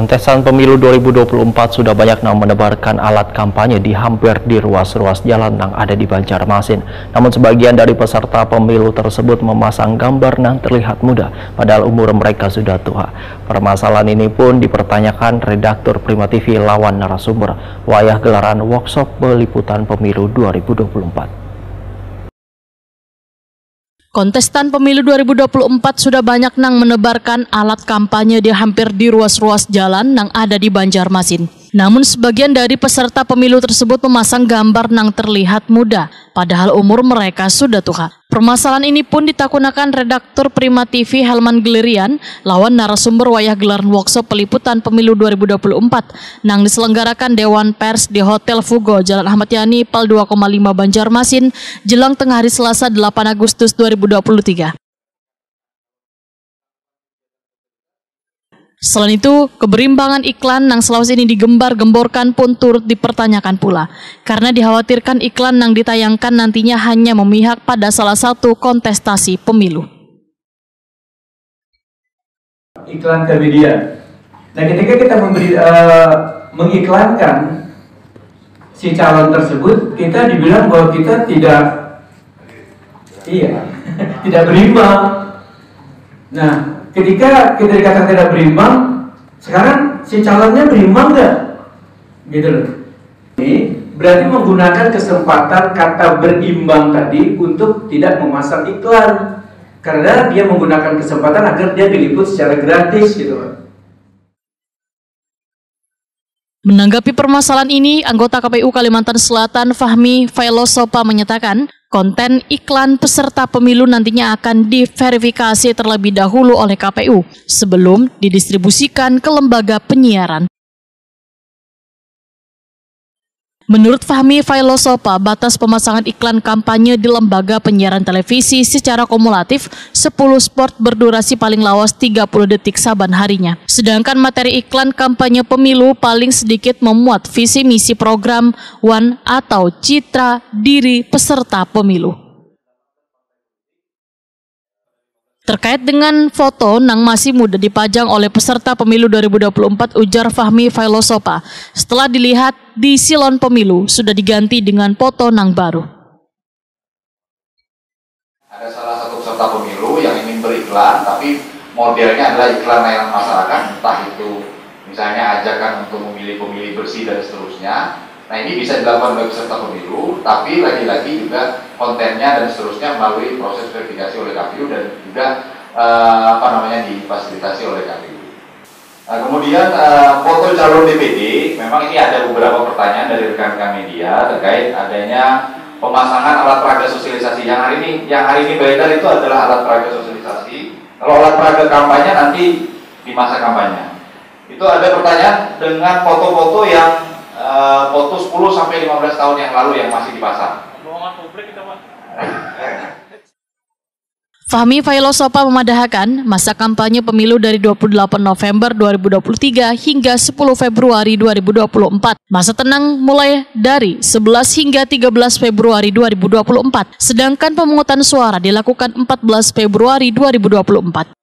Kontestan pemilu 2024 sudah banyak yang menebarkan alat kampanye di hampir di ruas-ruas jalan yang ada di Banjarmasin. Namun sebagian dari peserta pemilu tersebut memasang gambar yang terlihat muda, padahal umur mereka sudah tua. Permasalahan ini pun dipertanyakan redaktur Prima TV lawan narasumber wayah gelaran workshop peliputan pemilu 2024. Kontestan pemilu 2024 sudah banyak nang menebarkan alat kampanye di hampir di ruas-ruas jalan yang ada di Banjarmasin. Namun sebagian dari peserta pemilu tersebut memasang gambar nang terlihat muda, padahal umur mereka sudah tua. Permasalahan ini pun ditakunakan redaktur Prima TV Helman Gelirian lawan narasumber wayah gelaran workshop peliputan pemilu 2024 nang diselenggarakan Dewan Pers di Hotel Fugo, Jalan Ahmad Yani, Pal 2,5 Banjarmasin, jelang tengah hari Selasa 8 Agustus 2023. Selain itu, keberimbangan iklan yang selama ini digembar-gemborkan pun turut dipertanyakan pula, karena dikhawatirkan iklan yang ditayangkan nantinya hanya memihak pada salah satu kontestasi pemilu. Iklan ke media. Nah, ketika kita mengiklankan si calon tersebut, kita dibilang bahwa kita tidak berimbang. Nah, ketika kita dikatakan tidak berimbang, sekarang si calonnya berimbang nggak? Gitu loh. Ini berarti menggunakan kesempatan kata berimbang tadi untuk tidak memasang iklan, karena dia menggunakan kesempatan agar dia diliput secara gratis gitu loh. Menanggapi permasalahan ini, anggota KPU Kalimantan Selatan Fahmi Failosopa menyatakan konten iklan peserta pemilu nantinya akan diverifikasi terlebih dahulu oleh KPU sebelum didistribusikan ke lembaga penyiaran. Menurut Fahmi Failosopa, batas pemasangan iklan kampanye di lembaga penyiaran televisi secara kumulatif 10 spot berdurasi paling lawas 30 detik saban harinya. Sedangkan materi iklan kampanye pemilu paling sedikit memuat visi misi program One atau citra diri peserta pemilu. Terkait dengan foto yang masih muda dipajang oleh peserta pemilu 2024, ujar Fahmi Failosopa, setelah dilihat di silon pemilu sudah diganti dengan foto yang baru. Ada salah satu peserta pemilu yang ingin beriklan, tapi modelnya adalah iklan layanan masyarakat, entah itu misalnya ajakan untuk memilih pemilih bersih dan seterusnya. Nah, ini bisa dilakukan oleh peserta pemilu, tapi lagi-lagi juga kontennya dan seterusnya melalui proses verifikasi oleh KPU dan juga difasilitasi oleh KPU. Nah, kemudian foto calon DPD, memang ini ada beberapa pertanyaan dari rekan-rekan media terkait adanya pemasangan alat peraga sosialisasi. Yang hari ini beredar itu adalah alat peraga sosialisasi. Kalau alat peraga kampanye nanti di masa kampanye. Itu ada pertanyaan dengan foto-foto yang foto 10-15 tahun yang lalu yang masih dipasang. Bohongan publik itu, Pak. Fahmi Failosopa memadahkan masa kampanye pemilu dari 28 November 2023 hingga 10 Februari 2024. Masa tenang mulai dari 11 hingga 13 Februari 2024. Sedangkan pemungutan suara dilakukan 14 Februari 2024.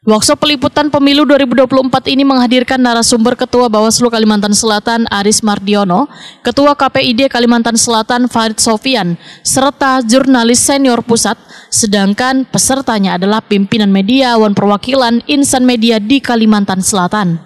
Workshop peliputan pemilu 2024 ini menghadirkan narasumber Ketua Bawaslu Kalimantan Selatan Aris Mardiono, Ketua KPID Kalimantan Selatan Farid Sofian, serta jurnalis senior pusat, sedangkan pesertanya adalah pimpinan media Wan Perwakilan Insan Media di Kalimantan Selatan.